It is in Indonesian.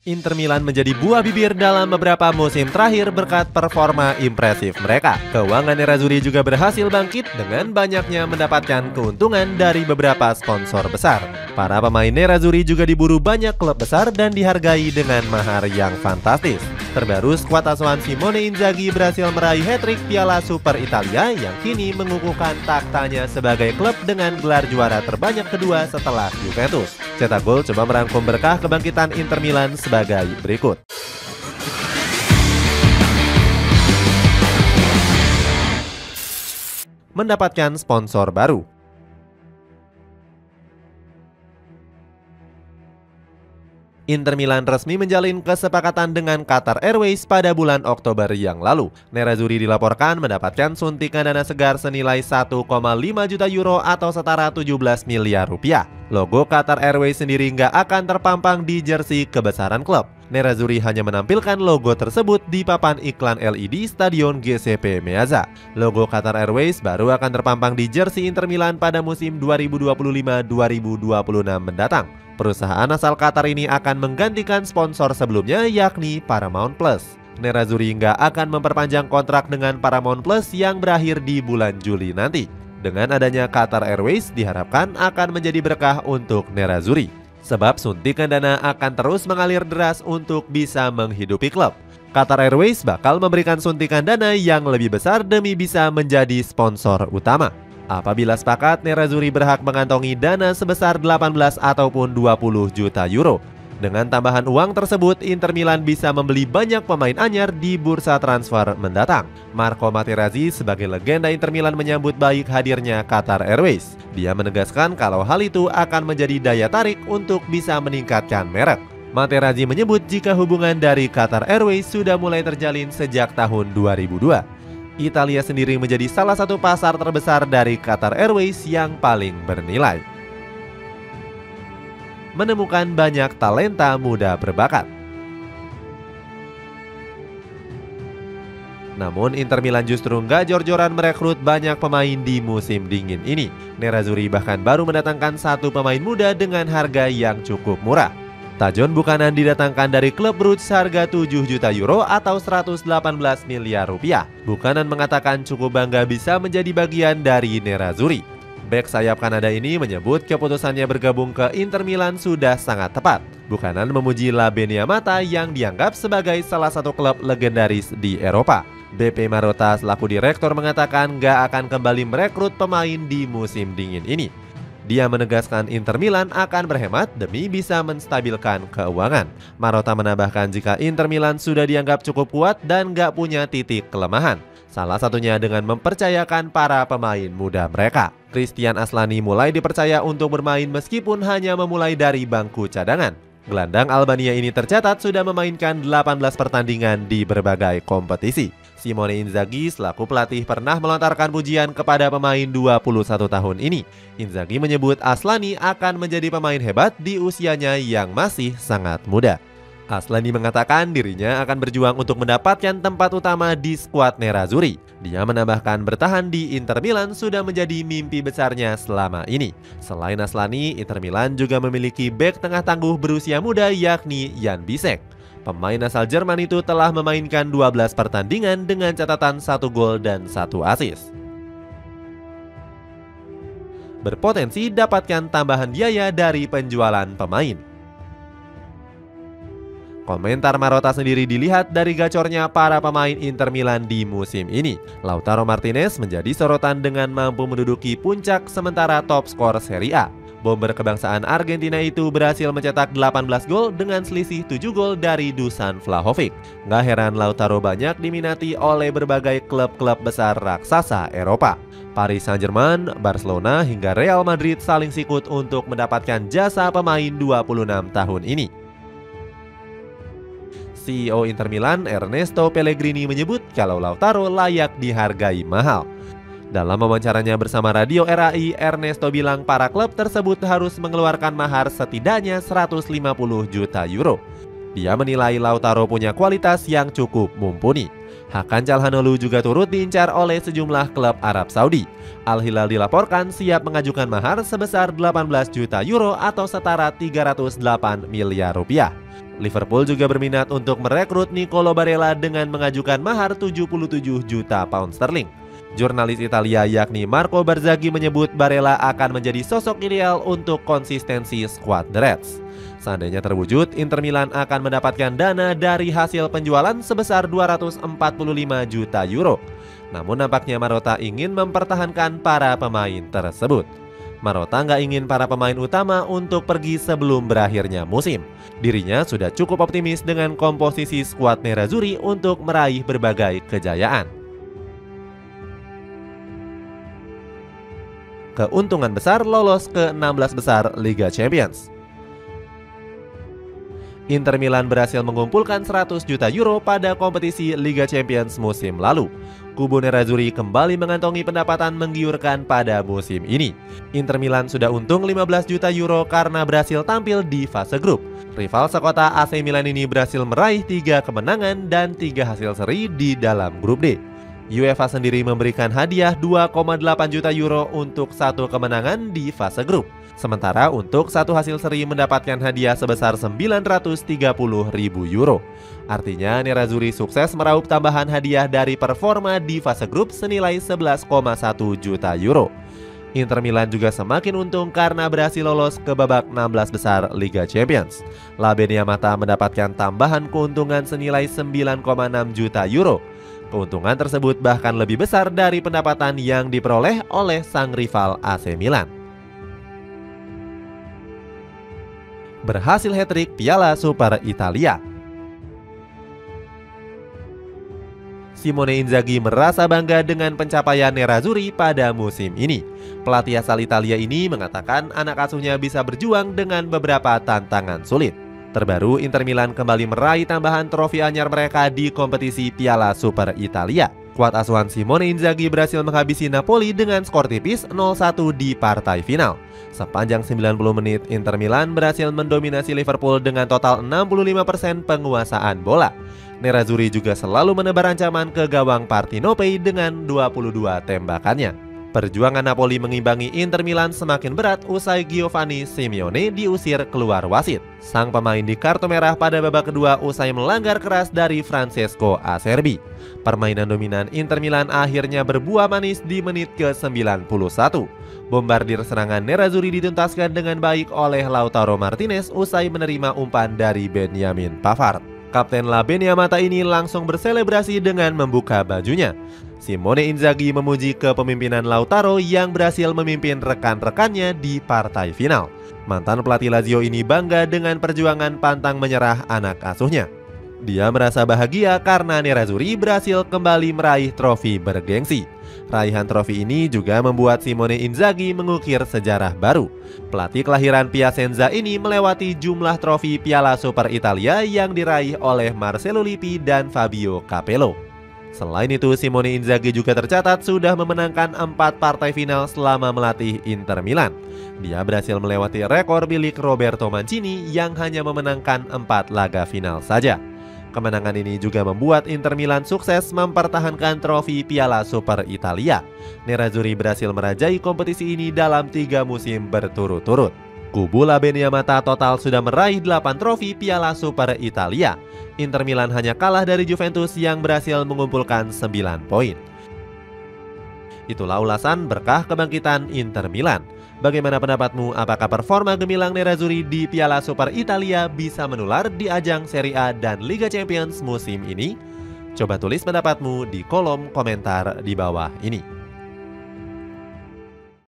Inter Milan menjadi buah bibir dalam beberapa musim terakhir berkat performa impresif mereka. Keuangan Nerazzurri juga berhasil bangkit dengan banyaknya mendapatkan keuntungan dari beberapa sponsor besar. Para pemain Nerazzurri juga diburu banyak klub besar dan dihargai dengan mahar yang fantastis. Terbaru, skuad asuhan Simone Inzaghi berhasil meraih hat-trick Piala Super Italia yang kini mengukuhkan taktanya sebagai klub dengan gelar juara terbanyak kedua setelah Juventus. Cetak Gol coba merangkum berkah kebangkitan Inter Milan sebagai berikut. Mendapatkan sponsor baru. Inter Milan resmi menjalin kesepakatan dengan Qatar Airways pada bulan Oktober yang lalu. Nerazzurri dilaporkan mendapatkan suntikan dana segar senilai 1,5 juta euro atau setara 17 miliar rupiah. Logo Qatar Airways sendiri nggak akan terpampang di jersey kebesaran klub. Nerazzurri hanya menampilkan logo tersebut di papan iklan LED Stadion GCP Meazza. Logo Qatar Airways baru akan terpampang di jersey Inter Milan pada musim 2025-2026 mendatang. Perusahaan asal Qatar ini akan menggantikan sponsor sebelumnya yakni Paramount Plus. Nerazzurri nggak akan memperpanjang kontrak dengan Paramount Plus yang berakhir di bulan Juli nanti. Dengan adanya Qatar Airways diharapkan akan menjadi berkah untuk Nerazzurri. Sebab suntikan dana akan terus mengalir deras untuk bisa menghidupi klub. Qatar Airways bakal memberikan suntikan dana yang lebih besar demi bisa menjadi sponsor utama. Apabila sepakat, Nerazzurri berhak mengantongi dana sebesar 18 ataupun 20 juta euro. Dengan tambahan uang tersebut, Inter Milan bisa membeli banyak pemain anyar di bursa transfer mendatang. Marco Materazzi sebagai legenda Inter Milan menyambut baik hadirnya Qatar Airways. Dia menegaskan kalau hal itu akan menjadi daya tarik untuk bisa meningkatkan merek. Materazzi menyebut jika hubungan dari Qatar Airways sudah mulai terjalin sejak tahun 2002. Italia sendiri menjadi salah satu pasar terbesar dari Qatar Airways yang paling bernilai. Menemukan banyak talenta muda berbakat. Namun Inter Milan justru nggak jor-joran merekrut banyak pemain di musim dingin ini. Nerazzurri bahkan baru mendatangkan satu pemain muda dengan harga yang cukup murah. Tajon Buchanan didatangkan dari klub Bruges harga 7 juta euro atau 118 miliar rupiah. Buchanan mengatakan cukup bangga bisa menjadi bagian dari Nerazzurri. Bek sayap Kanada ini menyebut keputusannya bergabung ke Inter Milan sudah sangat tepat. Buchanan memuji La Beniamata yang dianggap sebagai salah satu klub legendaris di Eropa. BP Marotta selaku direktur mengatakan nggak akan kembali merekrut pemain di musim dingin ini. Dia menegaskan Inter Milan akan berhemat demi bisa menstabilkan keuangan. Marotta menambahkan jika Inter Milan sudah dianggap cukup kuat dan nggak punya titik kelemahan. Salah satunya dengan mempercayakan para pemain muda mereka. Christian Aslani mulai dipercaya untuk bermain meskipun hanya memulai dari bangku cadangan. Gelandang Albania ini tercatat sudah memainkan 18 pertandingan di berbagai kompetisi. Simone Inzaghi selaku pelatih pernah melontarkan pujian kepada pemain 21 tahun ini. Inzaghi menyebut Aslani akan menjadi pemain hebat di usianya yang masih sangat muda. Aslani mengatakan dirinya akan berjuang untuk mendapatkan tempat utama di skuad Nerazzurri. Dia menambahkan bertahan di Inter Milan sudah menjadi mimpi besarnya selama ini. Selain Aslani, Inter Milan juga memiliki bek tengah tangguh berusia muda yakni Jan Bisek. Pemain asal Jerman itu telah memainkan 12 pertandingan dengan catatan 1 gol dan 1 assist. Berpotensi dapatkan tambahan biaya dari penjualan pemain. Komentar Marotta sendiri dilihat dari gacornya para pemain Inter Milan di musim ini. Lautaro Martinez menjadi sorotan dengan mampu menduduki puncak sementara top skor Serie A. Bomber kebangsaan Argentina itu berhasil mencetak 18 gol dengan selisih 7 gol dari Dusan Vlahovic. Nggak heran Lautaro banyak diminati oleh berbagai klub-klub besar raksasa Eropa. Paris Saint-Germain, Barcelona hingga Real Madrid saling sikut untuk mendapatkan jasa pemain 26 tahun ini. CEO Inter Milan Ernesto Pellegrini menyebut kalau Lautaro layak dihargai mahal. Dalam wawancaranya bersama Radio RAI, Ernesto bilang para klub tersebut harus mengeluarkan mahar setidaknya 150 juta euro. Dia menilai Lautaro punya kualitas yang cukup mumpuni. Hakan Calhanoglu juga turut diincar oleh sejumlah klub Arab Saudi. Al Hilal dilaporkan siap mengajukan mahar sebesar 18 juta euro atau setara 308 miliar rupiah. Liverpool juga berminat untuk merekrut Nicolo Barella dengan mengajukan mahar 77 juta pound sterling. Jurnalis Italia yakni Marco Barzaghi menyebut Barella akan menjadi sosok ideal untuk konsistensi skuad The Reds. Seandainya terwujud, Inter Milan akan mendapatkan dana dari hasil penjualan sebesar 245 juta euro. Namun nampaknya Marotta ingin mempertahankan para pemain tersebut. Marotta nggak ingin para pemain utama untuk pergi sebelum berakhirnya musim. Dirinya sudah cukup optimis dengan komposisi skuad Nerazzurri untuk meraih berbagai kejayaan. Keuntungan besar lolos ke 16 besar Liga Champions. Inter Milan berhasil mengumpulkan 100 juta euro pada kompetisi Liga Champions musim lalu. Kubu Nerazzurri kembali mengantongi pendapatan menggiurkan pada musim ini. Inter Milan sudah untung 15 juta euro karena berhasil tampil di fase grup. Rival sekota AC Milan ini berhasil meraih 3 kemenangan dan 3 hasil seri di dalam grup D. UEFA sendiri memberikan hadiah 2,8 juta euro untuk 1 kemenangan di fase grup. Sementara untuk 1 hasil seri mendapatkan hadiah sebesar 930.000 euro. Artinya Nerazzurri sukses meraup tambahan hadiah dari performa di fase grup senilai 11,1 juta euro. Inter Milan juga semakin untung karena berhasil lolos ke babak 16 besar Liga Champions. La Beniamata mendapatkan tambahan keuntungan senilai 9,6 juta euro. Keuntungan tersebut bahkan lebih besar dari pendapatan yang diperoleh oleh sang rival AC Milan. Berhasil hat-trick Piala Super Italia. Simone Inzaghi merasa bangga dengan pencapaian Nerazzurri pada musim ini. Pelatih asal Italia ini mengatakan anak asuhnya bisa berjuang dengan beberapa tantangan sulit. Terbaru, Inter Milan kembali meraih tambahan trofi anyar mereka di kompetisi Piala Super Italia. Skuad asuhan Simone Inzaghi berhasil menghabisi Napoli dengan skor tipis 0-1 di partai final. Sepanjang 90 menit, Inter Milan berhasil mendominasi Liverpool dengan total 65% penguasaan bola. Nerazzurri juga selalu menebar ancaman ke gawang Partinopei dengan 22 tembakannya. Perjuangan Napoli mengimbangi Inter Milan semakin berat usai Giovanni Simeone diusir keluar wasit. Sang pemain di kartu merah pada babak kedua usai melanggar keras dari Francesco Acerbi. Permainan dominan Inter Milan akhirnya berbuah manis di menit ke-91. Bombardir serangan Nerazzurri dituntaskan dengan baik oleh Lautaro Martinez usai menerima umpan dari Benjamin Pavard. Kapten La Beniamata ini langsung berselebrasi dengan membuka bajunya. Simone Inzaghi memuji kepemimpinan Lautaro yang berhasil memimpin rekan-rekannya di partai final. Mantan pelatih Lazio ini bangga dengan perjuangan pantang menyerah anak asuhnya. Dia merasa bahagia karena Nerazzurri berhasil kembali meraih trofi bergengsi. Raihan trofi ini juga membuat Simone Inzaghi mengukir sejarah baru. Pelatih kelahiran Piacenza ini melewati jumlah trofi Piala Super Italia yang diraih oleh Marcello Lippi dan Fabio Capello. Selain itu, Simone Inzaghi juga tercatat sudah memenangkan 4 partai final selama melatih Inter Milan. Dia berhasil melewati rekor milik Roberto Mancini yang hanya memenangkan 4 laga final saja. Kemenangan ini juga membuat Inter Milan sukses mempertahankan trofi Piala Super Italia. Nerazzurri berhasil merajai kompetisi ini dalam 3 musim berturut-turut. Kubu La Beniamata total sudah meraih 8 trofi Piala Super Italia. Inter Milan hanya kalah dari Juventus yang berhasil mengumpulkan 9 poin. Itulah ulasan berkah kebangkitan Inter Milan. Bagaimana pendapatmu? Apakah performa gemilang Nerazzurri di Piala Super Italia bisa menular di ajang Serie A dan Liga Champions musim ini? Coba tulis pendapatmu di kolom komentar di bawah ini.